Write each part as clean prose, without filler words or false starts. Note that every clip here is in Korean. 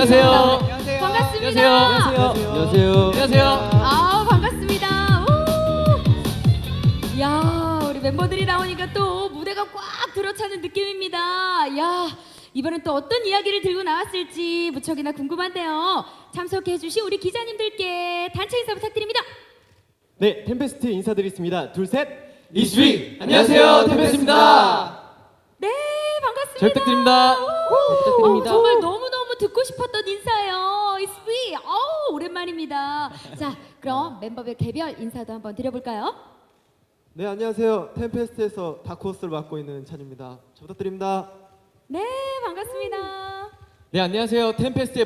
안녕하세요. 안녕하세요. 반갑습니다. 안녕하세요. 안녕하세요. 아, 반갑습니다. 오. 야, 우리 멤버들이 나오니까 또 무대가 꽉 들어차는 느낌입니다. 야, 이번엔 또 어떤 이야기를 들고 나왔을지 무척이나 궁금한데요. 참석해주신 우리 기자님들께 단체 인사 부탁드립니다. 네, 템페스트 인사드리겠습니다. 둘, 셋. 이수위 안녕하세요. 템페스트입니다. 네, 반갑습니다. 잘 부탁드립니다. 부탁드립니다. 정말 너무너무 듣고 싶었던 인사예요. 이스비, 오랜만입니다. 자, 그럼 멤버별 개별 인사도 한번 드려볼까요? 네, 안녕하세요. 템페스트에서 다크호스를 맡고 있는 찬입니다. 잘 부탁드립니다. 네, 반갑습니다. 네, 안녕하세요. 템페스트에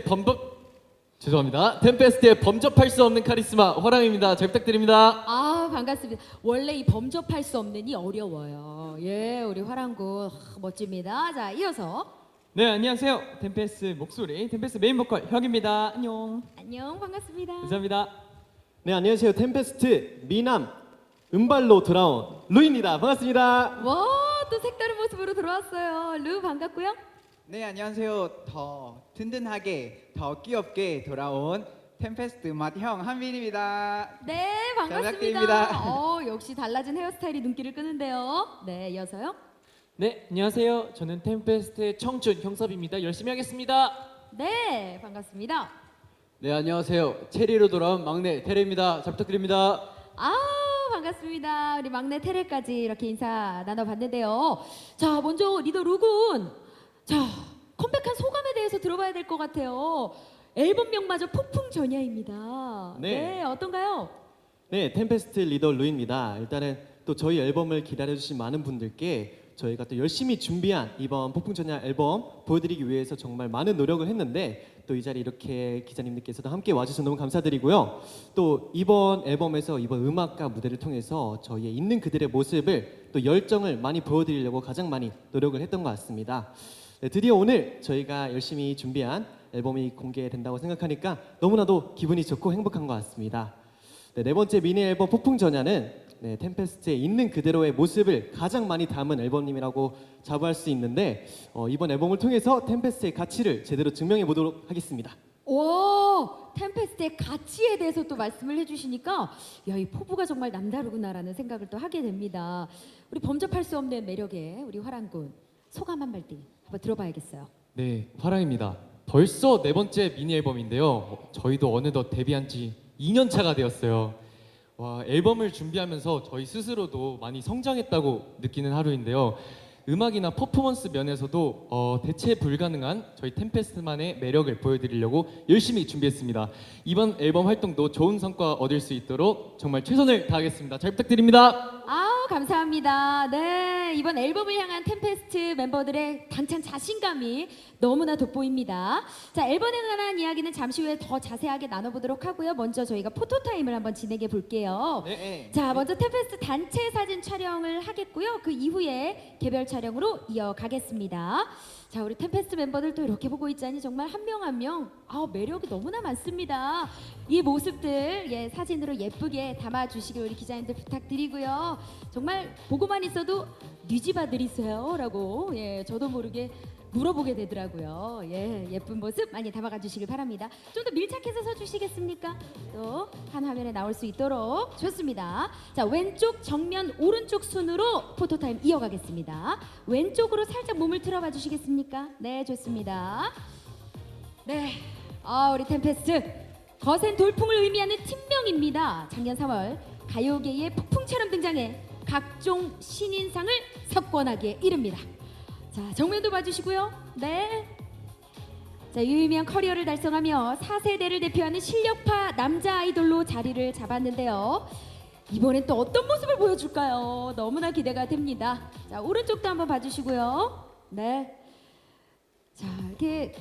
범접할 수 없는 카리스마 화랑입니다. 잘 부탁드립니다. 아, 반갑습니다. 원래 이 범접할 수 없는이 어려워요. 예, 우리 화랑군 멋집니다. 자, 이어서 네, 안녕하세요. 템페스트 목소리, 템페스트 메인 보컬 혁입니다. 안녕. 안녕, 반갑습니다. 감사합니다. 네, 안녕하세요. 템페스트 미남 은발로 돌아온 루입니다. 반갑습니다. 와, 또 색다른 모습으로 들어왔어요. 루 반갑고요. 네, 안녕하세요. 더 든든하게, 더 귀엽게 돌아온 템페스트 음악 형 한빈입니다. 네, 반갑습니다. 부탁드립니다. 역시 달라진 헤어스타일이 눈길을 끄는데요. 네, 이어서요. 네, 안녕하세요. 저는 템페스트의 청춘 형섭입니다. 열심히 하겠습니다. 네, 반갑습니다. 네, 안녕하세요. 체리로 돌아온 막내 테레입니다. 잘 부탁드립니다. 아, 반갑습니다. 우리 막내 테레까지 이렇게 인사 나눠봤는데요. 자, 먼저 리더 루군. 자, 컴백한 소감에 대해서 들어봐야 될 것 같아요. 앨범명마저 폭풍전야입니다. 네. 어떤가요? 네, 템페스트 리더 루입니다. 일단은 또 저희 앨범을 기다려주신 많은 분들께 저희가 또 열심히 준비한 이번 폭풍전야 앨범 보여드리기 위해서 정말 많은 노력을 했는데 또 이 자리 이렇게 기자님들께서도 함께 와주셔서 너무 감사드리고요. 또 이번 앨범에서 이번 음악과 무대를 통해서 저희의 있는 그들의 모습을 또 열정을 많이 보여드리려고 가장 많이 노력을 했던 것 같습니다. 네, 드디어 오늘 저희가 열심히 준비한 앨범이 공개된다고 생각하니까 너무나도 기분이 좋고 행복한 것 같습니다. 네, 네 번째 미니 앨범 폭풍전야는 네, 템페스트의 있는 그대로의 모습을 가장 많이 담은 앨범임이라고 자부할 수 있는데 이번 앨범을 통해서 템페스트의 가치를 제대로 증명해 보도록 하겠습니다. 오, 템페스트의 가치에 대해서 또 말씀을 해주시니까 야, 이 포부가 정말 남다르구나라는 생각을 또 하게 됩니다. 우리 범접할 수 없는 매력의 우리 화랑군 소감 한 말씀 한번 들어봐야겠어요. 네, 화랑입니다. 벌써 네 번째 미니 앨범인데요. 저희도 어느덧 데뷔한 지 2년 차가 되었어요. 와, 앨범을 준비하면서 저희 스스로도 많이 성장했다고 느끼는 하루인데요. 음악이나 퍼포먼스 면에서도 대체 불가능한 저희 템페스트만의 매력을 보여드리려고 열심히 준비했습니다. 이번 앨범 활동도 좋은 성과 얻을 수 있도록 정말 최선을 다하겠습니다. 잘 부탁드립니다. 아우, 감사합니다. 네, 이번 앨범을 향한 템페스트 멤버들의 당찬 자신감이 너무나 돋보입니다. 자, 앨범에 관한 이야기는 잠시 후에 더 자세하게 나눠보도록 하고요. 먼저 저희가 포토타임을 한번 진행해 볼게요. 네. 자, 먼저 템페스트 단체 사진 촬영을 하겠고요. 그 이후에 개별 촬영으로 이어가겠습니다. 자, 우리 템페스트 멤버들도 이렇게 보고 있자니 정말 한 명 한 명 매력이 너무나 많습니다. 이 모습들 사진으로 예쁘게 담아주시길 우리 기자님들 부탁드리고요. 정말 보고만 있어도 뉘지바들이세요 라고 저도 모르게 물어보게 되더라고요. 예쁜 모습 많이 담아가 주시길 바랍니다. 좀 더 밀착해서 서주시겠습니까? 또 한 화면에 나올 수 있도록 좋습니다. 자, 왼쪽 정면 오른쪽 순으로 포토타임 이어가겠습니다. 왼쪽으로 살짝 몸을 틀어봐 주시겠습니까? 네, 좋습니다. 네, 우리 템페스트 거센 돌풍을 의미하는 팀명입니다. 작년 3월 가요계의 폭풍처럼 등장해 각종 신인상을 석권하기에 이릅니다. 자, 정면도 봐주시고요. 네. 자, 유의미한 커리어를 달성하며 4세대를 대표하는 실력파 남자 아이돌로 자리를 잡았는데요. 이번엔 또 어떤 모습을 보여줄까요? 너무나 기대가 됩니다. 자, 오른쪽도 한번 봐주시고요. 네. 자, 이렇게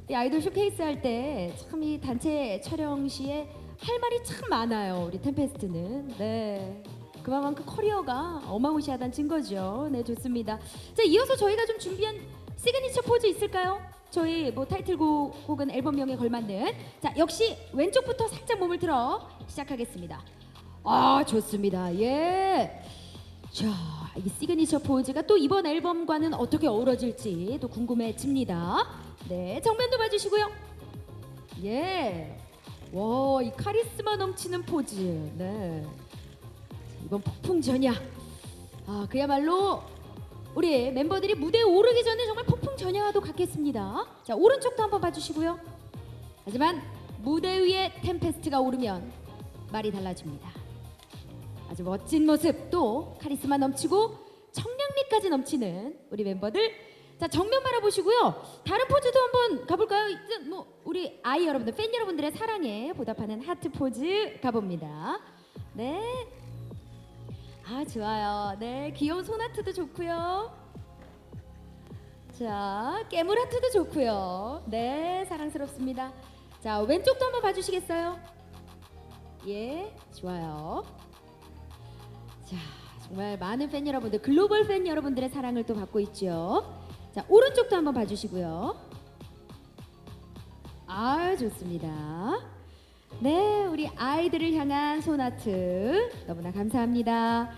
이 아이돌 쇼케이스 할 때 참 이 단체 촬영 시에 할 말이 참 많아요. 우리 템페스트는. 네. 그만큼 커리어가 어마무시하다는 증거죠. 네, 좋습니다. 자, 이어서 저희가 좀 준비한 시그니처 포즈 있을까요? 저희 타이틀곡 혹은 앨범명에 걸맞는. 자, 역시 왼쪽부터 살짝 몸을 틀어 시작하겠습니다. 좋습니다. 예. 자, 이 시그니처 포즈가 또 이번 앨범과는 어떻게 어우러질지 또 궁금해집니다. 네, 정면도 봐주시고요. 예. 와, 이 카리스마 넘치는 포즈. 네. 이번 폭풍전야. 아, 그야말로 우리 멤버들이 무대에 오르기 전에 정말 폭풍전야와도 같겠습니다. 자, 오른쪽도 한번 봐주시고요. 하지만 무대 위에 템페스트가 오르면 말이 달라집니다. 아주 멋진 모습, 또 카리스마 넘치고 청량미까지 넘치는 우리 멤버들. 자, 정면 바라보시고요. 다른 포즈도 한번 가볼까요? 이제 뭐 우리 아이 여러분들, 팬 여러분들의 사랑에 보답하는 하트 포즈 가봅니다. 네. 아, 좋아요. 네, 귀여운 손하트도 좋고요. 자, 깨물 하트도 좋고요. 네, 사랑스럽습니다. 자, 왼쪽도 한번 봐주시겠어요? 예, 좋아요. 자, 정말 많은 팬 여러분들, 글로벌 팬 여러분들의 사랑을 또 받고 있죠. 자, 오른쪽도 한번 봐주시고요. 아, 좋습니다. 네, 우리 아이들을 향한 손아트 너무나 감사합니다.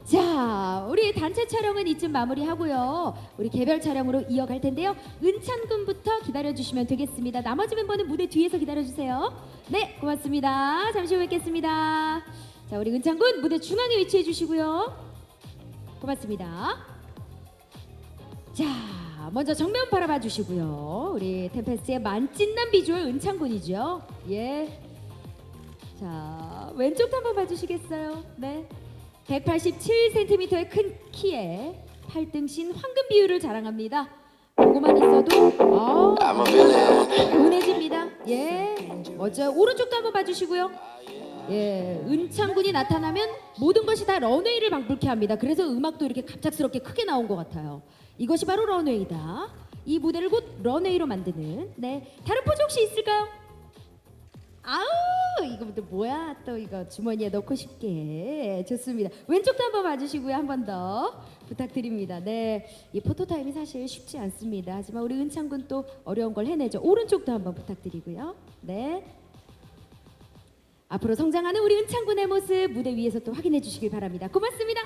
자, 우리 단체 촬영은 이쯤 마무리하고요. 우리 개별 촬영으로 이어갈 텐데요. 은찬 군부터 기다려주시면 되겠습니다. 나머지 멤버는 무대 뒤에서 기다려주세요. 네, 고맙습니다. 잠시 후에 뵙겠습니다. 자, 우리 은찬 군 무대 중앙에 위치해 주시고요. 고맙습니다. 자, 먼저 정면 바라봐 주시고요. 우리 템페스트의 만찢난 비주얼 은찬 군이죠. 예. 자, 왼쪽도 한번 봐주시겠어요? 네. 187cm의 큰 키에 8등신 황금 비율을 자랑합니다. 보고만 있어도 은혜집니다. 예, 멋져요. 오른쪽도 한번 봐주시고요. 예, 은창군이 나타나면 모든 것이 다 런웨이를 방불케 합니다. 그래서 음악도 이렇게 갑작스럽게 크게 나온 것 같아요. 이것이 바로 런웨이다. 이 무대를 곧 런웨이로 만드는. 네, 다른 포즈 혹시 있을까요? 아우, 이거 또 뭐야? 또 이거 주머니에 넣고 싶게. 좋습니다. 왼쪽도 한번 봐주시고요. 한 번 더 부탁드립니다. 네, 이 포토타임이 사실 쉽지 않습니다. 하지만 우리 은창군 또 어려운 걸 해내죠. 오른쪽도 한번 부탁드리고요. 네, 앞으로 성장하는 우리 은창군의 모습 무대 위에서 또 확인해 주시길 바랍니다. 고맙습니다.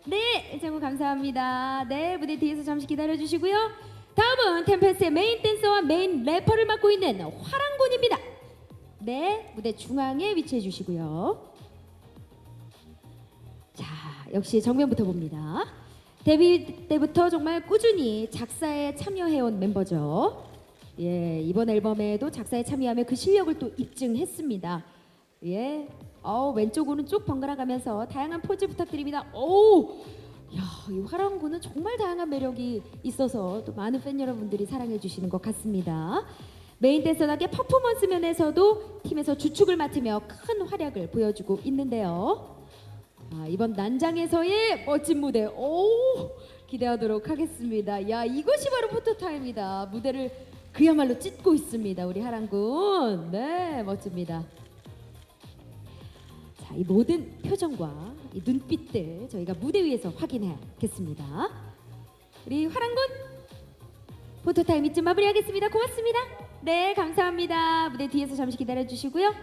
네, 은창군 감사합니다. 네, 무대 뒤에서 잠시 기다려 주시고요. 다음은 템페스트의 메인 댄서와 메인 래퍼를 맡고 있는 화랑군입니다. 네, 무대 중앙에 위치해 주시고요. 자, 역시 정면부터 봅니다. 데뷔 때부터 정말 꾸준히 작사에 참여해온 멤버죠. 예, 이번 앨범에도 작사에 참여하며 그 실력을 또 입증했습니다. 예, 왼쪽 오른쪽 번갈아 가면서 다양한 포즈 부탁드립니다. 오, 야, 이 화랑군은 정말 다양한 매력이 있어서 또 많은 팬 여러분들이 사랑해 주시는 것 같습니다. 메인 댄서답게 퍼포먼스 면에서도 팀에서 주축을 맡으며 큰 활약을 보여주고 있는데요. 이번 난장에서의 멋진 무대, 기대하도록 하겠습니다. 야, 이것이 바로 포토타임이다. 무대를 그야말로 찢고 있습니다. 우리 하랑군. 네, 멋집니다. 자, 이 모든 표정과 이 눈빛들 저희가 무대 위에서 확인하겠습니다. 우리 화랑군 포토타임 이쯤 마무리하겠습니다. 고맙습니다. 네, 감사합니다. 무대 뒤에서 잠시 기다려 주시고요.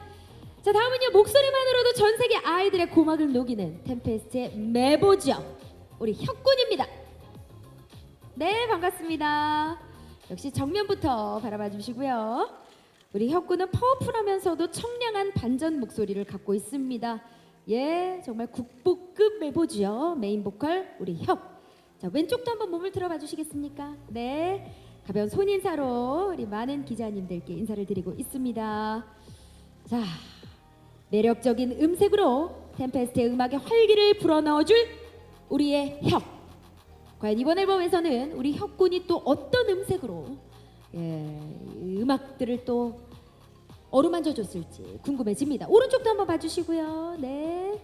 자, 다음은요, 목소리만으로도 전 세계 아이들의 고막을 녹이는 템페스트의 메보죠. 우리 혁군입니다. 네, 반갑습니다. 역시 정면부터 바라봐 주시고요. 우리 혁군은 파워풀하면서도 청량한 반전 목소리를 갖고 있습니다. 예, 정말 국보급 메보죠. 메인 보컬 우리 혁. 자, 왼쪽도 한번 몸을 들어봐 주시겠습니까? 네, 가벼운 손인사로 우리 많은 기자님들께 인사를 드리고 있습니다. 자, 매력적인 음색으로 템페스트의 음악에 활기를 불어넣어줄 우리의 혁. 과연 이번 앨범에서는 우리 혁군이 또 어떤 음색으로 음악들을 또 어루만져 줬을지 궁금해집니다. 오른쪽도 한번 봐주시고요. 네,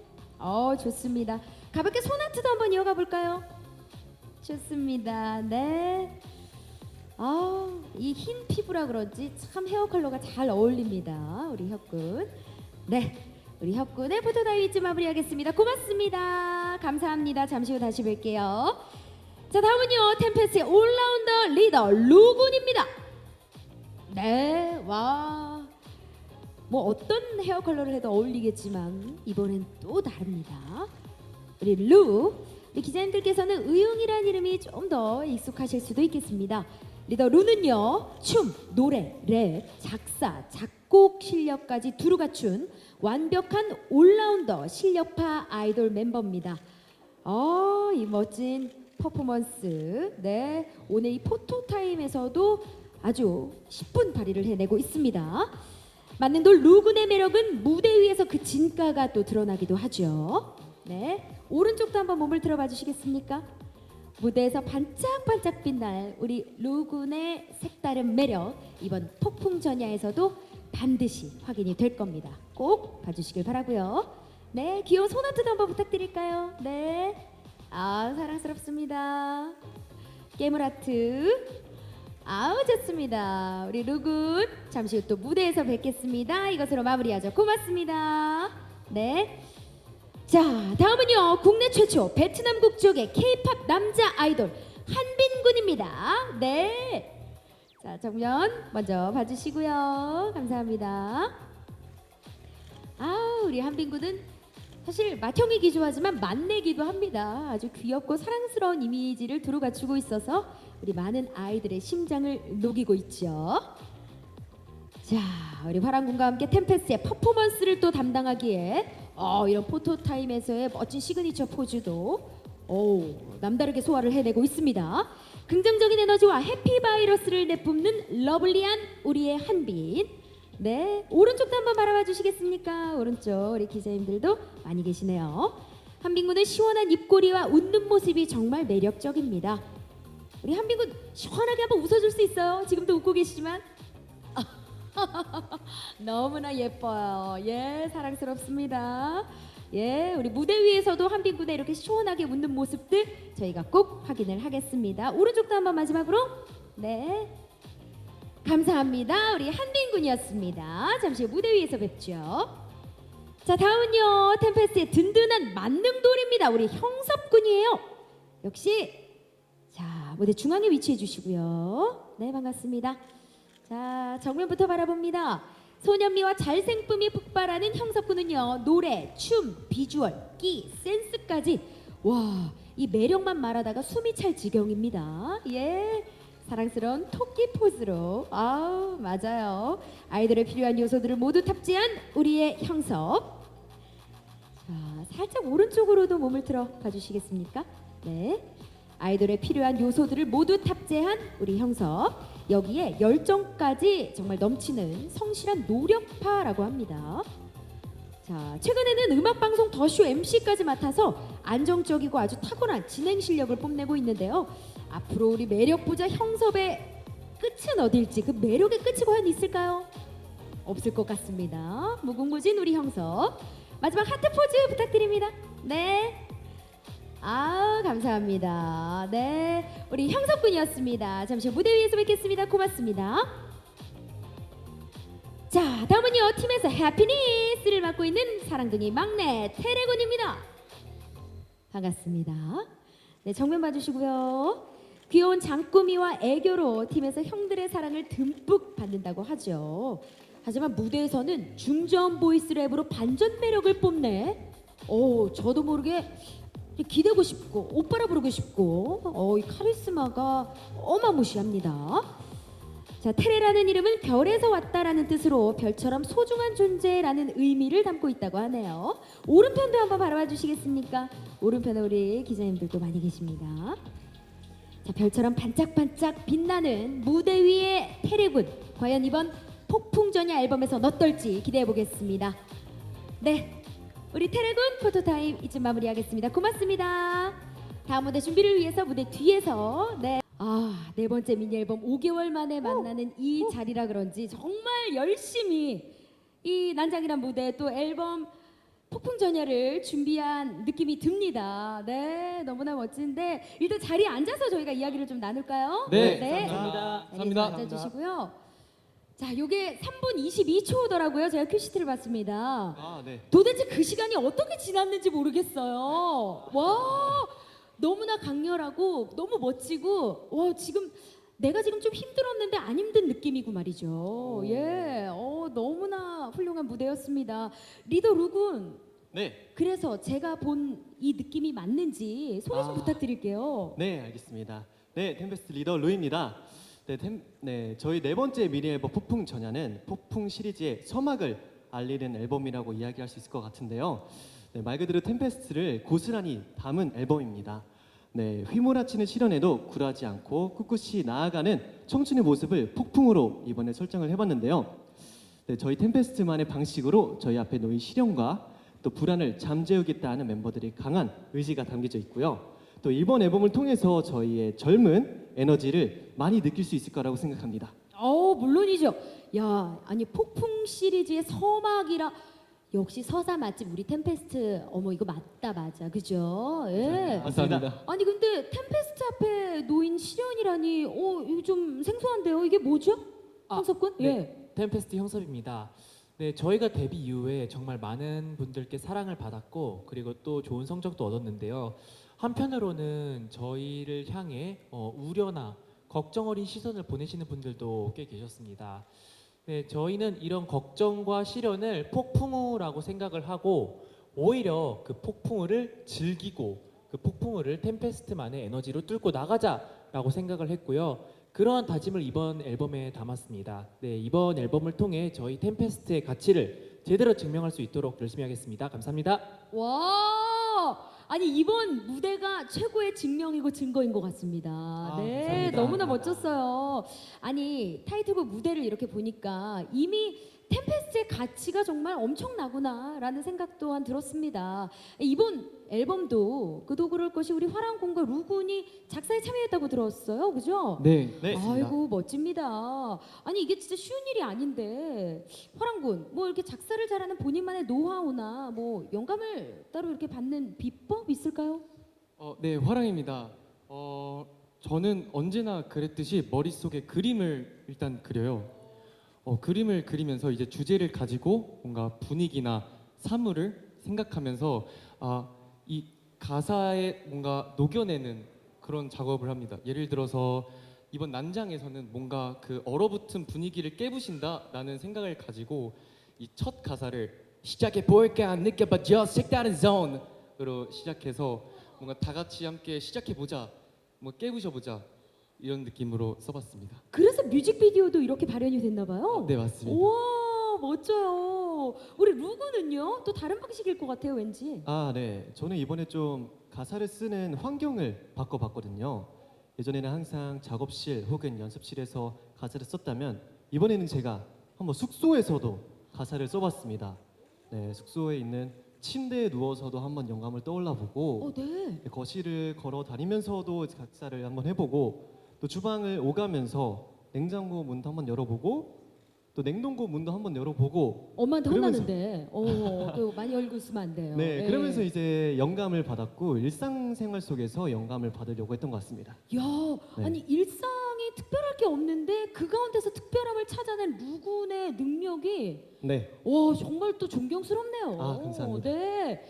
좋습니다. 가볍게 손아트도 한번 이어가 볼까요? 좋습니다. 네. 이 흰 피부라 그런지 참 헤어 컬러가 잘 어울립니다. 우리 혁군. 네, 우리 혁군의 포토타임 이쯤 마무리하겠습니다. 고맙습니다. 감사합니다. 잠시 후 다시 뵐게요. 자, 다음은요, 템페스트의 올라운더 리더 루군입니다. 네, 와, 뭐 어떤 헤어 컬러를 해도 어울리겠지만 이번엔 또 다릅니다. 우리 루. 우리 기자님들께서는 의웅이라는 이름이 좀 더 익숙하실 수도 있겠습니다. 리더 루는요, 춤, 노래, 랩, 작사, 작곡 실력까지 두루 갖춘 완벽한 올라운더 실력파 아이돌 멤버입니다. 이 멋진 퍼포먼스. 네, 오늘 이 포토타임에서도 아주 10분 발휘를 해내고 있습니다. 만능돌 루군의 매력은 무대 위에서 그 진가가 또 드러나기도 하죠. 네, 오른쪽도 한번 몸을 들어봐 주시겠습니까? 무대에서 반짝반짝 빛날 우리 루군의 색다른 매력, 이번 폭풍전야에서도 반드시 확인이 될 겁니다. 꼭 봐주시길 바라고요. 네, 귀여운 손아트도 한번 부탁드릴까요? 네, 사랑스럽습니다. 깨물하트. 좋습니다. 우리 루군 잠시 후 또 무대에서 뵙겠습니다. 이것으로 마무리하죠. 고맙습니다. 네. 자, 다음은요, 국내 최초 베트남 국적의 K-팝 남자 아이돌 한빈군입니다. 네. 자, 정면 먼저 봐주시고요. 감사합니다. 우리 한빈군은 사실 맏형이기 좋아하지만 맏내기도 합니다. 아주 귀엽고 사랑스러운 이미지를 두루 갖추고 있어서 우리 많은 아이들의 심장을 녹이고 있죠. 자, 우리 화랑군과 함께 템페스의 퍼포먼스를 또 담당하기에 이런 포토타임에서의 멋진 시그니처 포즈도 남다르게 소화를 해내고 있습니다. 긍정적인 에너지와 해피바이러스를 내뿜는 러블리한 우리의 한빈. 네, 오른쪽도 한번 바라봐 주시겠습니까? 오른쪽 우리 기자님들도 많이 계시네요. 한빈군은 시원한 입꼬리와 웃는 모습이 정말 매력적입니다. 우리 한빈군 시원하게 한번 웃어줄 수 있어요? 지금도 웃고 계시지만 너무나 예뻐요. 예, 사랑스럽습니다. 예, 우리 무대 위에서도 한빈군의 이렇게 시원하게 웃는 모습들 저희가 꼭 확인을 하겠습니다. 오른쪽도 한번 마지막으로. 네, 감사합니다. 우리 한빈군이었습니다. 잠시 후 무대 위에서 뵙죠. 자, 다음은요, 템페스트의 든든한 만능돌입니다. 우리 형섭군이에요. 역시 자, 무대 중앙에 위치해 주시고요. 네, 반갑습니다. 자, 정면부터 바라봅니다. 소년미와 잘생쁨이 폭발하는 형섭군은요, 노래, 춤, 비주얼, 끼, 센스까지 이 매력만 말하다가 숨이 찰 지경입니다. 예, 사랑스러운 토끼 포즈로 맞아요. 아이돌에 필요한 요소들을 모두 탑재한 우리의 형섭. 자, 살짝 오른쪽으로도 몸을 들어 봐주시겠습니까? 네, 아이돌에 필요한 요소들을 모두 탑재한 우리 형섭. 여기에 열정까지 정말 넘치는 성실한 노력파라고 합니다. 자, 최근에는 음악방송 더쇼 MC까지 맡아서 안정적이고 아주 탁월한 진행 실력을 뽐내고 있는데요. 앞으로 우리 매력 부자 형섭의 끝은 어딜지, 그 매력의 끝이 과연 있을까요? 없을 것 같습니다. 무궁무진 우리 형섭. 마지막 하트 포즈 부탁드립니다. 네. 감사합니다. 네, 우리 형섭군이었습니다. 잠시 후 무대 위에서 뵙겠습니다. 고맙습니다. 자, 다음은요, 팀에서 해피니스를 맡고 있는 사랑둥이 막내 테레군입니다. 반갑습니다. 네, 정면 봐주시고요. 귀여운 장꾸미와 애교로 팀에서 형들의 사랑을 듬뿍 받는다고 하죠. 하지만 무대에서는 중저음 보이스 랩으로 반전 매력을 뽐내. 저도 모르게 기대고 싶고 오빠라 부르고 싶고 이 카리스마가 어마무시합니다. 자, 테레라는 이름은 별에서 왔다라는 뜻으로 별처럼 소중한 존재라는 의미를 담고 있다고 하네요. 오른편도 한번 바라봐 주시겠습니까? 오른편에 우리 기자님들도 많이 계십니다. 자, 별처럼 반짝반짝 빛나는 무대 위의 테레군, 과연 이번 폭풍전야 앨범에서 어떨지 기대해 보겠습니다. 네, 우리 테레군 포토타임 이쯤 마무리하겠습니다. 고맙습니다. 다음 무대 준비를 위해서 무대 뒤에서 네 번째 미니 앨범 5개월 만에 만나는 이 자리라 그런지 정말 열심히 이 난장이란 무대 또 앨범 폭풍전야를 준비한 느낌이 듭니다. 네, 너무나 멋진데 일단 자리에 앉아서 저희가 이야기를 좀 나눌까요? 네, 감사합니다. 자리에 앉아주시고요. 자, 요게 3분 22초더라고요. 제가 큐시트를 봤습니다. 네. 도대체 그 시간이 어떻게 지났는지 모르겠어요. 와, 너무나 강렬하고 너무 멋지고 내가 지금 좀 힘들었는데 안 힘든 느낌이고 말이죠. 예, 너무나 훌륭한 무대였습니다. 리더 루군. 네. 그래서 제가 본 이 느낌이 맞는지 소개 좀 부탁드릴게요. 네, 알겠습니다. 네, 템페스트 리더 루입니다. 저희 네 번째 미니 앨범 폭풍 전야는 폭풍 시리즈의 서막을 알리는 앨범이라고 이야기할 수 있을 것 같은데요. 네, 말 그대로 템페스트를 고스란히 담은 앨범입니다. 네, 휘몰아치는 시련에도 굴하지 않고 꿋꿋이 나아가는 청춘의 모습을 폭풍으로 이번에 설정을 해봤는데요. 네, 저희 템페스트만의 방식으로 저희 앞에 놓인 시련과 또 불안을 잠재우겠다 하는 멤버들의 강한 의지가 담겨져 있고요. 또 이번 앨범을 통해서 저희의 젊은 에너지를 많이 느낄 수 있을 거라고 생각합니다. 물론이죠. 야, 아니 폭풍 시리즈의 서막이라 역시 서사 맛집 우리 템페스트. 어머 이거 맞다 맞아. 그죠? 예. 감사합니다. 아니 근데 템페스트 앞에 놓인 시련이라니 이거 좀 생소한데요. 이게 뭐죠? 황석군? 네. 예. 템페스트 형섭입니다. 네, 저희가 데뷔 이후에 정말 많은 분들께 사랑을 받았고 그리고 또 좋은 성적도 얻었는데요. 한편으로는 저희를 향해 우려나 걱정 어린 시선을 보내시는 분들도 꽤 계셨습니다. 네, 저희는 이런 걱정과 시련을 폭풍우라고 생각을 하고 오히려 그 폭풍우를 즐기고 그 폭풍우를 템페스트만의 에너지로 뚫고 나가자라고 생각을 했고요. 그러한 다짐을 이번 앨범에 담았습니다. 네, 이번 앨범을 통해 저희 템페스트의 가치를 제대로 증명할 수 있도록 열심히 하겠습니다. 감사합니다. 와. 아니 이번 무대가 최고의 증명이고 증거인 것 같습니다. 네, 감사합니다. 너무나 멋졌어요. 아니 타이틀곡 무대를 이렇게 보니까 이미 템페스트의 가치가 정말 엄청나구나라는 생각 또한 들었습니다. 이번 앨범도 그도 그럴 것이 우리 화랑군과 루군이 작사에 참여했다고 들었어요, 그죠? 네. 아이고 멋집니다. 아니 이게 진짜 쉬운 일이 아닌데 화랑군 뭐 이렇게 작사를 잘하는 본인만의 노하우나 뭐 영감을 따로 이렇게 받는 비법 있을까요? 네, 화랑입니다. 저는 언제나 그랬듯이 머릿속에 그림을 일단 그려요. 그림을 그리면서 이제 주제를 가지고 뭔가 분위기나 사물을 생각하면서 이 가사에 뭔가 녹여내는 그런 작업을 합니다. 예를 들어서 이번 난장에서는 뭔가 그 얼어붙은 분위기를 깨부신다라는 생각을 가지고 이 첫 가사를 시작해 볼까 느껴봐줘 색다른 존으로 시작해서 뭔가 다 같이 함께 시작해 보자, 뭐 깨부셔 보자 이런 느낌으로 써봤습니다. 그래서 뮤직비디오도 이렇게 발현이 됐나 봐요. 네, 맞습니다. 우와 멋져요. 우리 루군은요? 또 다른 방식일 것 같아요 왠지. 네. 저는 이번에 좀 가사를 쓰는 환경을 바꿔봤거든요. 예전에는 항상 작업실 혹은 연습실에서 가사를 썼다면 이번에는 제가 한번 숙소에서도 가사를 써봤습니다. 네, 숙소에 있는 침대에 누워서도 한번 영감을 떠올라보고 네. 거실을 걸어 다니면서도 작사를 한번 해보고 또 주방을 오가면서 냉장고 문도 한번 열어보고 또 냉동고 문도 한번 열어보고 엄마한테 그러면서- 혼나는데 또 많이 열고 있으면 안 돼요. 네, 예. 그러면서 이제 영감을 받았고 일상생활 속에서 영감을 받으려고 했던 것 같습니다. 야, 네. 아니 일상이 특별할 게 없는데 그 가운데서 특별함을 찾아낸 루군의 능력이 네, 와 정말 또 존경스럽네요. 감사합니다. 네.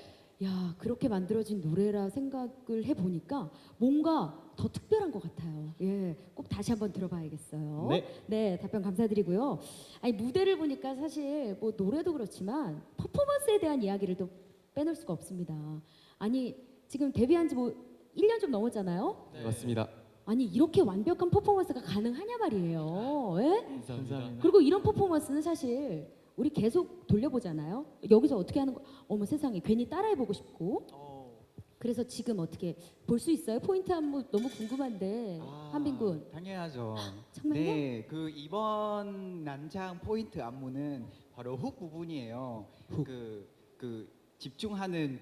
야 그렇게 만들어진 노래라 생각을 해보니까 뭔가 더 특별한 것 같아요. 예, 꼭 다시 한번 들어봐야겠어요. 네. 답변 감사드리고요. 아니 무대를 보니까 사실 뭐 노래도 그렇지만 퍼포먼스에 대한 이야기를 또 빼놓을 수가 없습니다. 아니 지금 데뷔한 지 뭐 1년 좀 넘었잖아요. 네, 맞습니다. 아니 이렇게 완벽한 퍼포먼스가 가능하냐 말이에요. 예? 감사합니다. 그리고 이런 퍼포먼스는 사실 우리 계속 돌려보잖아요. 여기서 어떻게 하는 거? 어머 세상에 괜히 따라해보고 싶고. 그래서 지금 어떻게 볼 수 있어요? 포인트 안무 너무 궁금한데 한빈군. 당연하죠. 정말요? 네, 그 이번 난장 포인트 안무는 바로 훅 부분이에요. 그 집중하는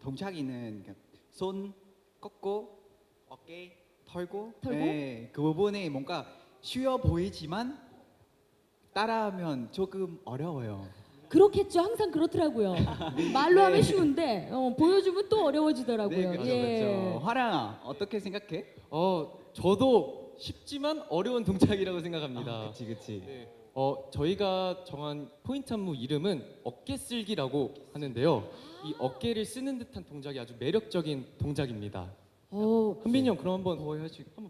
동작이는 손 꺾고 어깨 털고, 네, 그 부분이 뭔가 쉬워 보이지만 따라하면 조금 어려워요. 그렇겠죠. 항상 그렇더라고요. 말로 하면 쉬운데 보여주면 또 어려워지더라고요. 네, 그렇죠, 예. 그렇죠. 화랑아, 어떻게 생각해? 저도 쉽지만 어려운 동작이라고 생각합니다. 그치. 네, 저희가 정한 포인트 안무 이름은 어깨 쓸기라고 하는데요. 이 어깨를 쓰는 듯한 동작이 아주 매력적인 동작입니다. 한빈이 형 그럼 한번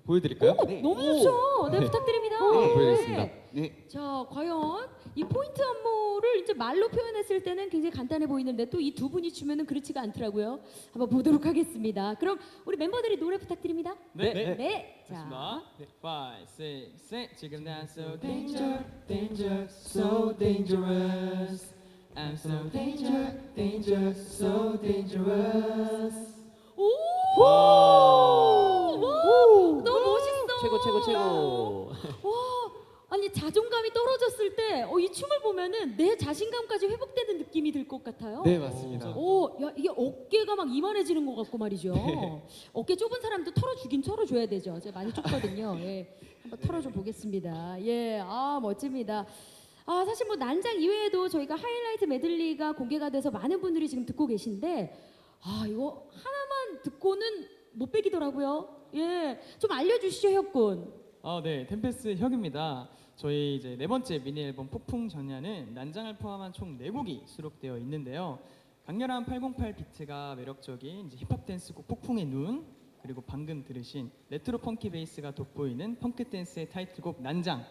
보여드릴까요? 네. 너무 좋죠. 네, 부탁드립니다. 보여드리겠습니다. 네. 자, 과연 이 포인트 안무를 이제 말로 표현했을 때는 굉장히 간단해 보이는데 또 이 두 분이 추면은 그렇지가 않더라고요. 한번 보도록 하겠습니다. 그럼 우리 멤버들이 노래 부탁드립니다. 네. 네. 자, 5, 6, 7 지금 난 so danger, danger, so dangerous. I'm so danger, so dangerous. 오! 와! 너무 멋있어. 최고. 와, 아니 자존감이 떨어졌을 때 이 춤을 보면은 내 자신감까지 회복되는 느낌이 들 것 같아요. 네 맞습니다. 오, 야 이게 어깨가 막 이만해지는 것 같고 말이죠. 어깨 좁은 사람도 털어줘야 되죠. 제가 많이 좁거든요. 예, 한번 털어줘 보겠습니다. 예, 멋집니다. 사실 뭐 난장 이외에도 저희가 하이라이트 메들리가 공개가 돼서 많은 분들이 지금 듣고 계신데, 이거 하나만 듣고는 못 빼기더라고요. 예, 좀 알려주시죠, 혁군. 네, 템페스트 혁입니다. 저희 이제 네 번째 미니 앨범 폭풍 전야는 난장을 포함한 총 4곡이 수록되어 있는데요. 강렬한 808 비트가 매력적인 이제 힙합 댄스곡 폭풍의 눈, 그리고 방금 들으신 레트로 펑키 베이스가 돋보이는 펑크 댄스의 타이틀곡 난장.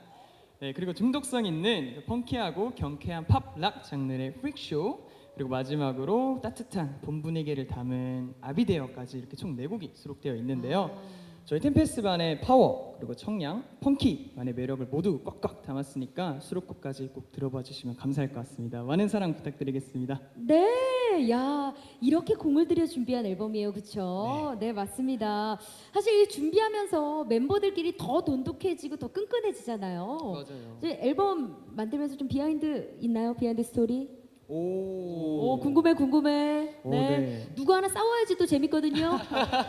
네, 그리고 중독성 있는 펑키하고 경쾌한 팝 락 장르의 프릭쇼, 그리고 마지막으로 따뜻한 봄 분위기를 담은 아비데어까지 이렇게 총 4곡이 수록되어 있는데요. 저희 템페스트만의 파워, 그리고 청량, 펑키만의 매력을 모두 꽉꽉 담았으니까 수록곡까지 꼭 들어봐 주시면 감사할 것 같습니다. 많은 사랑 부탁드리겠습니다. 네, 야 이렇게 공을 들여 준비한 앨범이에요, 그렇죠? 네, 맞습니다. 사실 준비하면서 멤버들끼리 더 돈독해지고 더 끈끈해지잖아요. 맞아요. 이제 앨범 만들면서 좀 비하인드 있나요? 비하인드 스토리? 오, 궁금해. 오, 네. 네. 누구 하나 싸워야지 또 재밌거든요.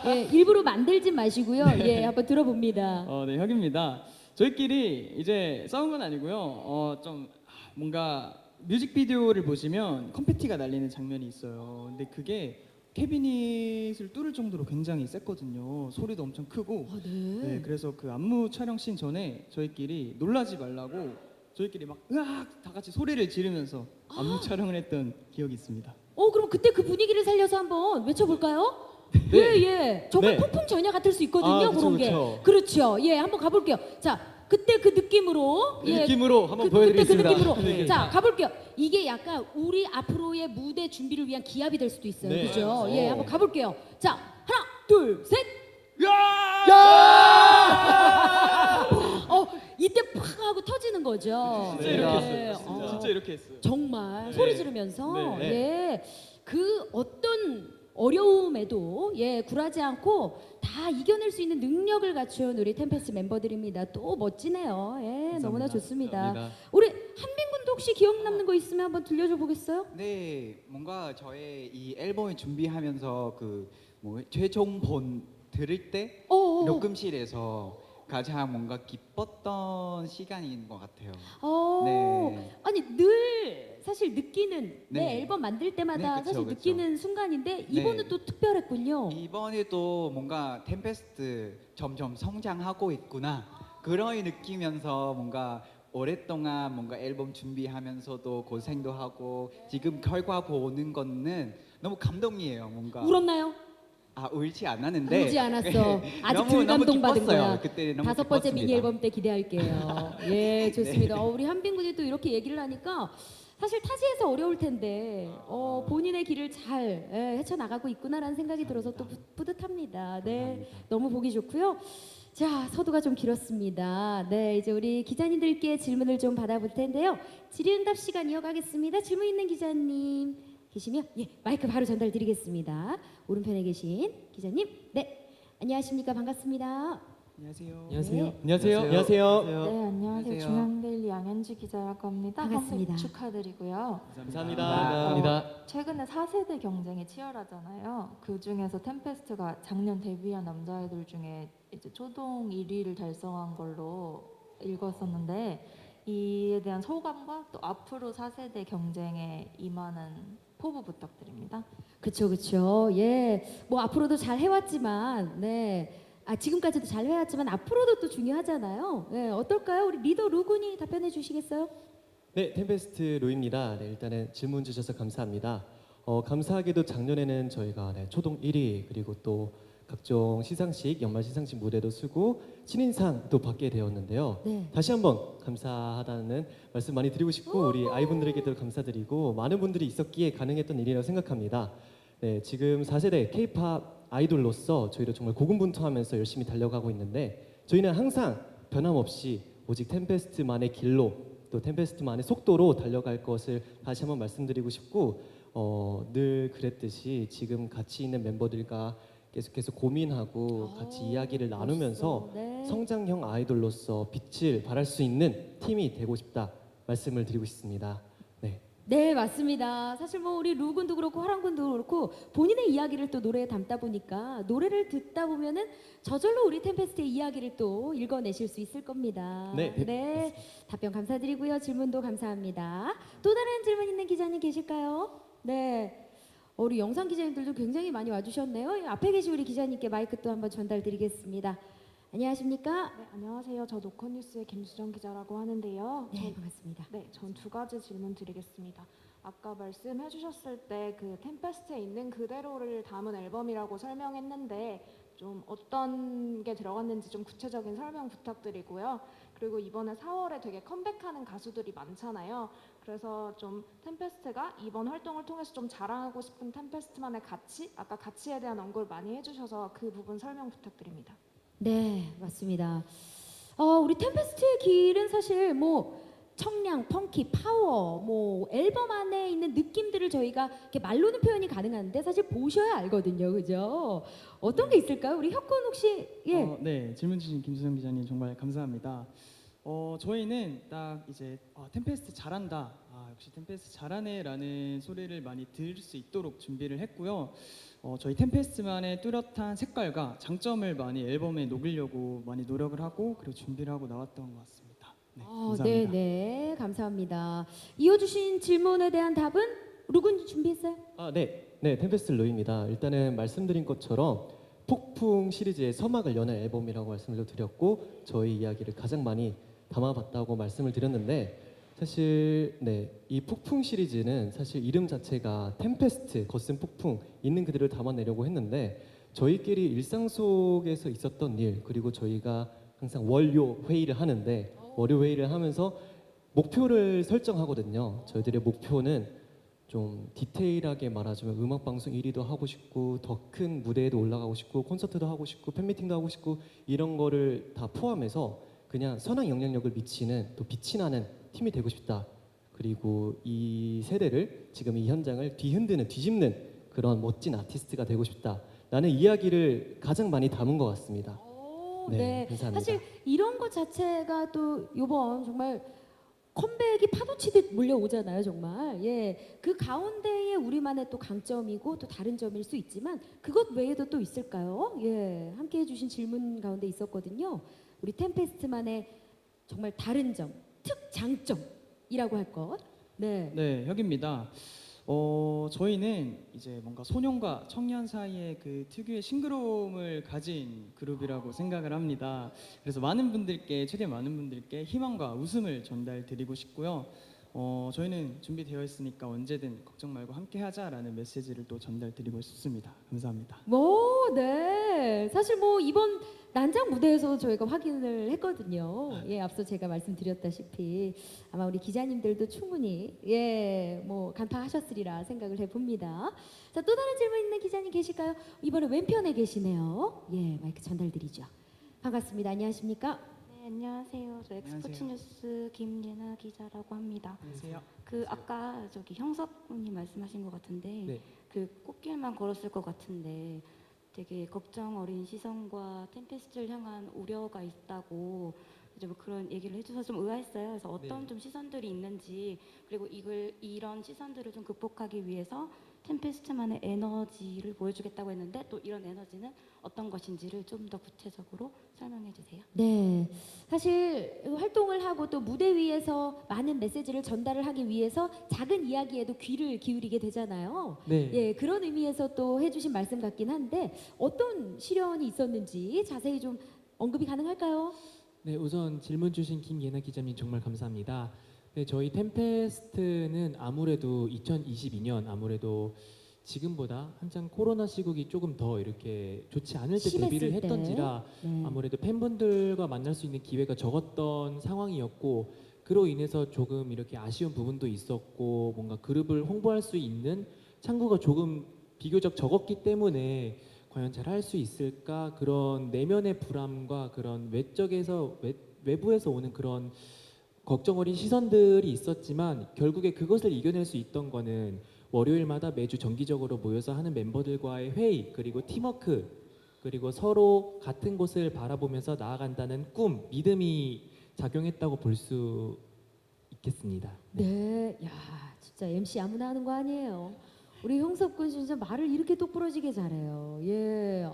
예, 일부러 만들진 마시고요. 예, 한번 들어봅니다. 네, 혁입니다. 저희끼리 이제 싸운 건 아니고요. 좀 뭔가 뮤직비디오를 보시면 컴패티가 날리는 장면이 있어요. 근데 그게 캐비닛을 뚫을 정도로 굉장히 셌거든요. 소리도 엄청 크고. 네, 그래서 그 안무 촬영 씬 전에 저희끼리 놀라지 말라고 저희끼리 막 으악 다 같이 소리를 지르면서 안무 촬영을 했던 기억이 있습니다. 그럼 그때 그 분위기를 살려서 한번 외쳐볼까요? 예. 정말 네. 폭풍 전야 같을 수 있거든요, 그쵸, 그런 게. 그쵸. 그렇죠. 예, 한번 가볼게요. 자, 그때 그 느낌으로. 예, 느낌으로 한번 그때 보여드리겠습니다. 그 느낌으로. 네. 자, 가볼게요. 이게 약간 우리 앞으로의 무대 준비를 위한 기합이 될 수도 있어요, 네. 그죠? 예, 한번 가볼게요. 자, 하나, 둘, 셋. 이때 팍 하고 터지는 거죠. 진짜 이렇게 예, 했어요. 진짜 이렇게 했어요. 정말 네. 소리 지르면서 네. 예, 그 어떤 어려움에도 굴하지 않고 다 이겨낼 수 있는 능력을 갖춘 우리 템페스트 멤버들입니다. 또 멋지네요. 예, 너무나 좋습니다. 감사합니다. 우리 한빈 군도 혹시 기억 남는 거 있으면 한번 들려줘 보겠어요? 네, 뭔가 저의 이 앨범을 준비하면서 최종본 들을 때 녹음실에서 가장 뭔가 기뻤던 시간인 것 같아요. 네. 아니 늘 사실 느끼는 내 네. 앨범 만들 때마다 네, 그쵸, 사실 그쵸. 느끼는 순간인데 이번은 네. 또 특별했군요. 이번에도 뭔가 템페스트 점점 성장하고 있구나 그런 느끼면서 뭔가 오랫동안 뭔가 앨범 준비하면서도 고생도 하고 지금 결과 보는 거는 너무 감동이에요. 뭔가 울었나요? 울지 않았는데 울지 않았어. 아직 너무, 덜 너무 감동받은 기뻤어요. 거야. 그때 너무 5번째 기뻤습니다. 미니 앨범 때 기대할게요. 예, 좋습니다. 우리 한빈 군이 또 이렇게 얘기를 하니까 사실 타지에서 어려울 텐데 본인의 길을 잘 헤쳐나가고 있구나라는 생각이 들어서 또 뿌듯합니다. 네, 너무 보기 좋고요. 자, 서두가 좀 길었습니다. 네, 이제 우리 기자님들께 질문을 좀 받아볼 텐데요. 질의응답 시간 이어가겠습니다. 질문 있는 기자님 계시면 마이크 바로 전달드리겠습니다. 오른편에 계신 기자님, 네, 안녕하십니까, 반갑습니다. 안녕하세요. 네. 안녕하세요. 안녕하세요. 네, 안녕하세요. 안녕하세요. 중앙데일리 양현지 기자라고 합니다. 반갑습니다. 한국 축하드리고요. 감사합니다. 최근에 4세대 경쟁이 치열하잖아요. 그 중에서 템페스트가 작년 데뷔한 남자아이돌 중에 이제 초동 1위를 달성한 걸로 읽었었는데 이에 대한 소감과 또 앞으로 4세대 경쟁에 임하는 포부 부탁드립니다. 그쵸. 예, 뭐 앞으로도 잘 해왔지만, 네. 지금까지도 잘 해왔지만 앞으로도 또 중요하잖아요. 네, 어떨까요? 우리 리더 루군이 답변해 주시겠어요? 네, 템페스트 로입니다. 네, 일단은 질문 주셔서 감사합니다. 감사하게도 작년에는 저희가 초동 1위 그리고 또 각종 시상식, 연말 시상식 무대도 쓰고 신인상도 받게 되었는데요. 네. 다시 한번 감사하다는 말씀 많이 드리고 싶고 우리 아이분들에게도 감사드리고 많은 분들이 있었기에 가능했던 일이라고 생각합니다. 네, 지금 4세대 K-팝 아이돌로서 저희도 정말 고군분투하면서 열심히 달려가고 있는데 저희는 항상 변함없이 오직 템페스트만의 길로 또 템페스트만의 속도로 달려갈 것을 다시 한번 말씀드리고 싶고 늘 그랬듯이 지금 같이 있는 멤버들과 계속해서 고민하고 같이 이야기를 나누면서 네. 성장형 아이돌로서 빛을 발할 수 있는 팀이 되고 싶다 말씀을 드리고 싶습니다. 네. 네, 맞습니다. 사실 뭐 우리 루군도 그렇고 화랑군도 그렇고 본인의 이야기를 또 노래에 담다 보니까 노래를 듣다 보면은 저절로 우리 템페스트의 이야기를 또 읽어내실 수 있을 겁니다. 네. 답변 감사드리고요. 질문도 감사합니다. 또 다른 질문 있는 기자님 계실까요? 네. 우리 영상 기자님들도 굉장히 많이 와주셨네요. 앞에 계신 우리 기자님께 마이크 또 한번 전달드리겠습니다. 안녕하십니까? 네, 안녕하세요. 저 노컷뉴스의 김수정 기자라고 하는데요. 네, 반갑습니다. 전 두 가지 질문 드리겠습니다. 아까 말씀해 주셨을 때 그 템페스트에 있는 그대로를 담은 앨범이라고 설명했는데 좀 어떤 게 들어갔는지 좀 구체적인 설명 부탁드리고요. 그리고 이번에 4월에 되게 컴백하는 가수들이 많잖아요. 그래서 좀 템페스트가 이번 활동을 통해서 좀 자랑하고 싶은 템페스트만의 가치, 아까 가치에 대한 언급을 많이 해주셔서 그 부분 설명 부탁드립니다. 네, 맞습니다. 우리 템페스트의 길은 사실 뭐 청량, 펑키, 파워, 뭐 앨범 안에 있는 느낌들을 저희가 이렇게 말로는 표현이 가능한데 사실 보셔야 알거든요, 그죠? 어떤 게 있을까요? 우리 혁군 혹시 네, 질문 주신 김수정 기자님 정말 감사합니다. 저희는 딱 이제 템페스트 잘한다. 역시 템페스트 잘하네라는 소리를 많이 들을 수 있도록 준비를 했고요. 저희 템페스트만의 뚜렷한 색깔과 장점을 많이 앨범에 녹이려고 많이 노력을 하고 그리고 준비를 하고 나왔던 것 같습니다. 네, 감사합니다. 네, 감사합니다. 이어주신 질문에 대한 답은 루군 준비했어요? 네, 템페스트 로이입니다. 일단은 말씀드린 것처럼 폭풍 시리즈의 서막을 여는 앨범이라고 말씀을 드렸고 저희 이야기를 가장 많이 담아봤다고 말씀을 드렸는데 사실 이 폭풍 시리즈는 사실 이름 자체가 템페스트 거센 폭풍 있는 그대로 담아내려고 했는데 저희끼리 일상 속에서 있었던 일 그리고 저희가 항상 월요 회의를 하는데 월요 회의를 하면서 목표를 설정하거든요. 저희들의 목표는 좀 디테일하게 말하자면 음악 방송 1위도 하고 싶고 더 큰 무대에도 올라가고 싶고 콘서트도 하고 싶고 팬미팅도 하고 싶고 이런 거를 다 포함해서 그냥 선한 영향력을 미치는 또 빛이 나는 팀이 되고 싶다. 그리고 이 세대를 지금 이 현장을 뒤집는 그런 멋진 아티스트가 되고 싶다. 라는 이야기를 가장 많이 담은 것 같습니다. 네, 감사합니다. 사실 이런 것 자체가 또 이번 정말 컴백이 파도치듯 몰려오잖아요, 정말. 예, 그 가운데에 우리만의 또 강점이고 또 다른 점일 수 있지만 그것 외에도 또 있을까요? 예, 함께 해주신 질문 가운데 있었거든요. 우리 템페스트만의 정말 다른 점, 특장점이라고 할 것. 네. 네, 혁입니다. 저희는 이제 뭔가 소년과 청년 사이의 그 특유의 싱그러움을 가진 그룹이라고 생각을 합니다. 그래서 최대한 많은 분들께 희망과 웃음을 전달드리고 싶고요. 저희는 준비되어 있으니까 언제든 걱정 말고 함께하자라는 메시지를 또 전달드리고 싶습니다. 감사합니다. 네. 사실 뭐 이번 난장 무대에서 저희가 확인을 했거든요. 예, 앞서 제가 말씀드렸다시피 아마 우리 기자님들도 충분히 뭐 간파하셨으리라 생각을 해봅니다. 자, 또 다른 질문 있는 기자님 계실까요? 이번에 왼편에 계시네요. 예, 마이크 전달드리죠. 반갑습니다. 안녕하십니까? 네, 안녕하세요. 저 엑스포츠뉴스 김예나 기자라고 합니다. 안녕하세요. 아까 저기 형섭님이 말씀하신 것 같은데 네. 그 꽃길만 걸었을 것 같은데 되게 걱정 어린 시선과 템페스트를 향한 우려가 있다고 이제 뭐 그런 얘기를 해주셔서 좀 의아했어요. 그래서 어떤 좀 시선들이 있는지 그리고 이런 시선들을 좀 극복하기 위해서 템페스트만의 에너지를 보여주겠다고 했는데 또 이런 에너지는 어떤 것인지를 좀 더 구체적으로 설명해 주세요. 네, 사실 활동을 하고 또 무대 위에서 많은 메시지를 전달을 하기 위해서 작은 이야기에도 귀를 기울이게 되잖아요. 네. 예, 그런 의미에서 또 해주신 말씀 같긴 한데 어떤 시련이 있었는지 자세히 좀 언급이 가능할까요? 네, 우선 질문 주신 김예나 기자님 정말 감사합니다. 네, 저희 템페스트는 아무래도 2022년 아무래도 지금보다 한창 코로나 시국이 조금 더 이렇게 좋지 않을 때 심했을 데뷔를 때. 했던지라 네. 아무래도 팬분들과 만날 수 있는 기회가 적었던 상황이었고 그로 인해서 조금 이렇게 아쉬운 부분도 있었고 뭔가 그룹을 홍보할 수 있는 창구가 조금 비교적 적었기 때문에 과연 잘 할 수 있을까 그런 내면의 불안과 그런 외부에서 오는 그런 걱정 어린 시선들이 있었지만 결국에 그것을 이겨낼 수 있던 거는 월요일마다 매주 정기적으로 모여서 하는 멤버들과의 회의 그리고 팀워크 그리고 서로 같은 곳을 바라보면서 나아간다는 꿈, 믿음이 작용했다고 볼 수 있겠습니다. 네, 야, 진짜 MC 아무나 하는 거 아니에요. 우리 형섭군 씨 진짜 말을 이렇게 똑부러지게 잘해요. 예,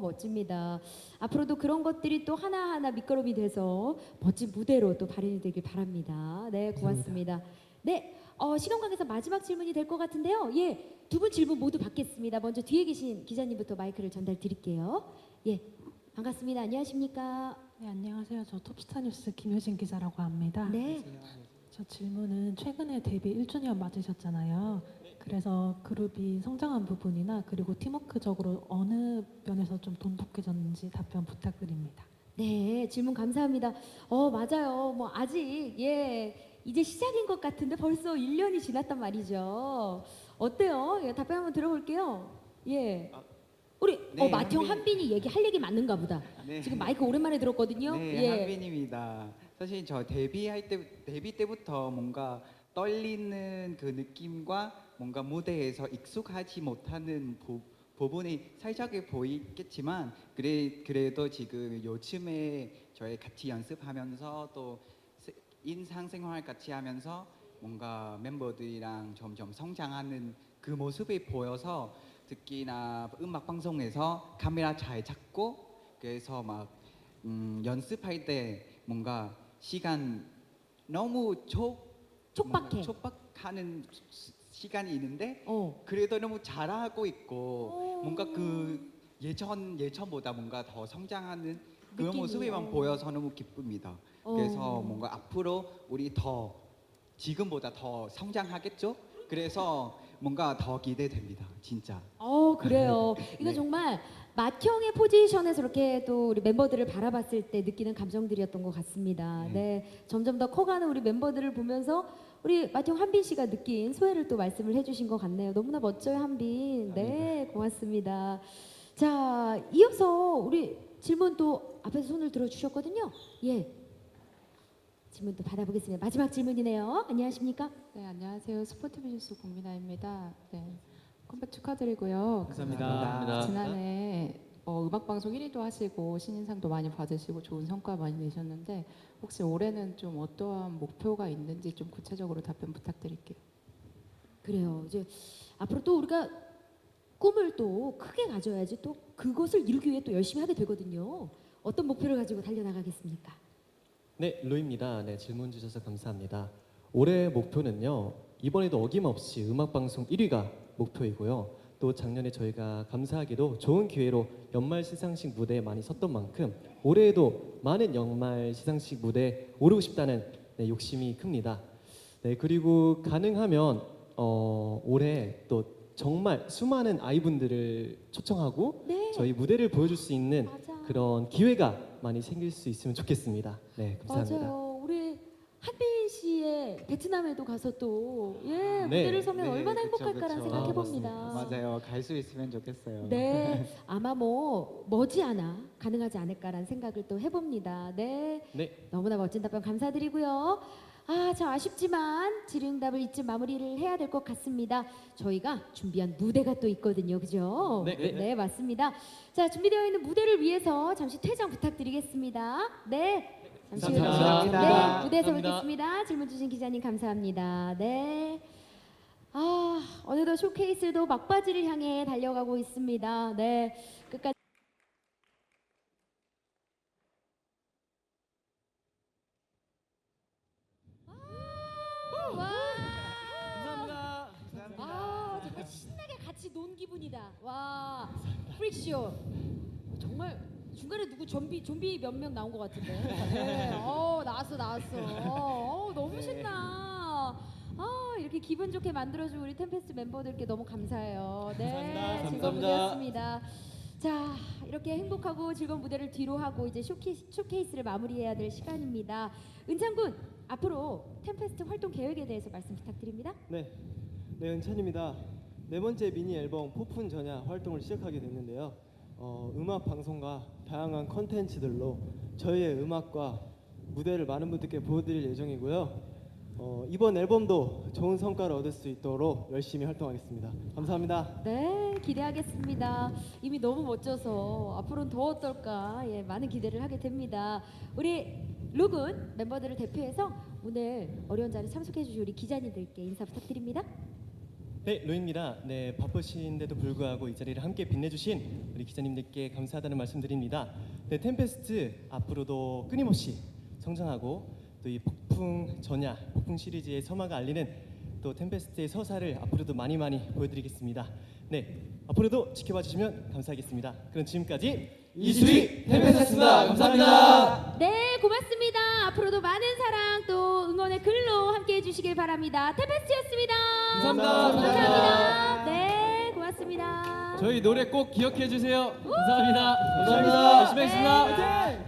멋집니다. 앞으로도 그런 것들이 또 하나하나 밑거름이 돼서 멋진 무대로 또 발현이 되길 바랍니다. 네, 고맙습니다. 네, 시간 관계상 마지막 질문이 될 것 같은데요. 예, 두 분 질문 모두 받겠습니다. 먼저 뒤에 계신 기자님부터 마이크를 전달 드릴게요. 예, 반갑습니다. 안녕하십니까? 네, 안녕하세요. 저 톱스타뉴스 김효진 기자라고 합니다. 네. 저 질문은 최근에 데뷔 1주년 맞으셨잖아요. 그래서 그룹이 성장한 부분이나 그리고 팀워크적으로 어느 면에서 좀 돈독해졌는지 답변 부탁드립니다. 네, 질문 감사합니다. 맞아요. 뭐 아직 이제 시작인 것 같은데 벌써 1년이 지났단 말이죠. 어때요? 예, 답변 한번 들어볼게요. 예. 우리 네, 마티형 한빈. 한빈이 얘기할 얘기 맞는가 보다. 네. 지금 마이크 오랜만에 들었거든요. 네, 예. 한빈입니다. 사실 저 데뷔 때부터 뭔가 떨리는 그 느낌과 뭔가 무대에서 익숙하지 못하는 부분이 살짝 보이겠지만 그래도 지금 요즘에 저희 같이 연습하면서 또 일상생활 같이 하면서 뭔가 멤버들이랑 점점 성장하는 그 모습이 보여서 특히나 음악 방송에서 카메라 잘 잡고 그래서 막 연습할 때 뭔가 시간 너무 촉박해. 촉박하는 시간이 있는데 어. 그래도 너무 잘하고 있고 뭔가 그 예전보다 뭔가 더 성장하는 그런 느낌이, 모습이만 보여서 너무 기쁩니다. 그래서 뭔가 앞으로 우리 더 지금보다 더 성장하겠죠? 그래서 뭔가 더 기대됩니다. 진짜. 그래요. 이거 네. 정말 맏형의 포지션에서 이렇게 또 우리 멤버들을 바라봤을 때 느끼는 감정들이었던 것 같습니다. 네, 점점 더 커가는 우리 멤버들을 보면서 우리 맏형 한빈 씨가 느낀 소회를 또 말씀을 해주신 것 같네요. 너무나 멋져요, 한빈. 네, 고맙습니다. 자, 이어서 우리 질문 또 앞에서 손을 들어주셨거든요. 예. 질문 또 받아보겠습니다. 마지막 질문이네요. 안녕하십니까? 네, 안녕하세요. 스포티비뉴스 공민아입니다. 네, 컴백 축하드리고요. 감사합니다. 지난해 음악방송 1위도 하시고 신인상도 많이 받으시고 좋은 성과 많이 내셨는데 혹시 올해는 좀 어떠한 목표가 있는지 좀 구체적으로 답변 부탁드릴게요. 그래요. 이제 앞으로 또 우리가 꿈을 또 크게 가져야지 또 그것을 이루기 위해 또 열심히 하게 되거든요. 어떤 목표를 가지고 달려나가겠습니까? 네, 루입니다. 네, 질문 주셔서 감사합니다. 올해 목표는요. 이번에도 어김없이 음악방송 1위가 목표이고요. 또 작년에 저희가 감사하게도 좋은 기회로 연말 시상식 무대에 많이 섰던 만큼 올해에도 많은 연말 시상식 무대에 오르고 싶다는 욕심이 큽니다. 네, 그리고 가능하면 올해 또 정말 수많은 아이분들을 초청하고 네. 저희 무대를 보여줄 수 있는 맞아. 그런 기회가 많이 생길 수 있으면 좋겠습니다. 네, 감사합니다. 맞아요. 우리 한빈 씨의 베트남에도 가서 또 네. 무대를 서면 네, 얼마나 그쵸, 행복할까라는 그쵸. 생각해 아, 봅니다. 맞아요. 갈 수 있으면 좋겠어요. 네, 아마 머지않아 가능하지 않을까라는 생각을 또 해봅니다. 네, 네. 너무나 멋진 답변 감사드리고요. 참 아쉽지만 질의응답을 이쯤 마무리를 해야 될 것 같습니다. 저희가 준비한 무대가 또 있거든요, 그죠? 네. 맞습니다. 자, 준비되어 있는 무대를 위해서 잠시 퇴장 부탁드리겠습니다. 네, 잠시 후에 감사합니다. 네, 무대에서 감사합니다. 뵙겠습니다. 질문 주신 기자님 감사합니다. 네. 어느덧 쇼케이스도 막바지를 향해 달려가고 있습니다. 네, 끝까지. 정말 신나게 같이 논 기분이다. 와, 프릭쇼. 정말 중간에 누구 좀비 몇 명 나온 것 같은데. 네, 나왔어. 너무 신나. 이렇게. 이렇게 기분 좋게 만들어준 우리 템페스트 멤버들께 너무 감사해요. 네, 감사합니다. 즐거운 무대였습니다. 자, 이렇게 행복하고 즐거운 무대를 뒤로 하고 이제 쇼케이스를 마무리해야 될 시간입니다. 은찬군, 앞으로 템페스트 활동 계획에 대해서 말씀 부탁드립니다. 네, 은찬입니다. 네 번째 미니 앨범 폭풍 전야 활동을 시작하게 됐는데요. 음악 방송과 다양한 컨텐츠들로 저희의 음악과 무대를 많은 분들께 보여드릴 예정이고요. 이번 앨범도 좋은 성과를 얻을 수 있도록 열심히 활동하겠습니다. 감사합니다. 네, 기대하겠습니다. 이미 너무 멋져서 앞으로는 더 어떨까 많은 기대를 하게 됩니다. 우리 룩은 멤버들을 대표해서 오늘 어려운 자리 참석해 주신 우리 기자님들께 인사 부탁드립니다. 네, 루입니다. 네, 바쁘신데도 불구하고 이 자리를 함께 빛내주신 우리 기자님들께 감사하다는 말씀드립니다. 네, 템페스트 앞으로도 끊임없이 성장하고 또 이 폭풍 전야, 폭풍 시리즈의 서막을 알리는 또 템페스트의 서사를 앞으로도 많이 보여드리겠습니다. 네, 앞으로도 지켜봐 주시면 감사하겠습니다. 그럼 지금까지 이수희 템페스트였습니다. 감사합니다. 네, 고맙습니다. 앞으로도 많은 사랑 또 응원의 글로 함께 해주시길 바랍니다. 템페스트였습니다. 감사합니다. 네, 고맙습니다. 저희 노래 꼭 기억해 주세요. 감사합니다. 감사합니다. 열심히 하겠습니다. 네.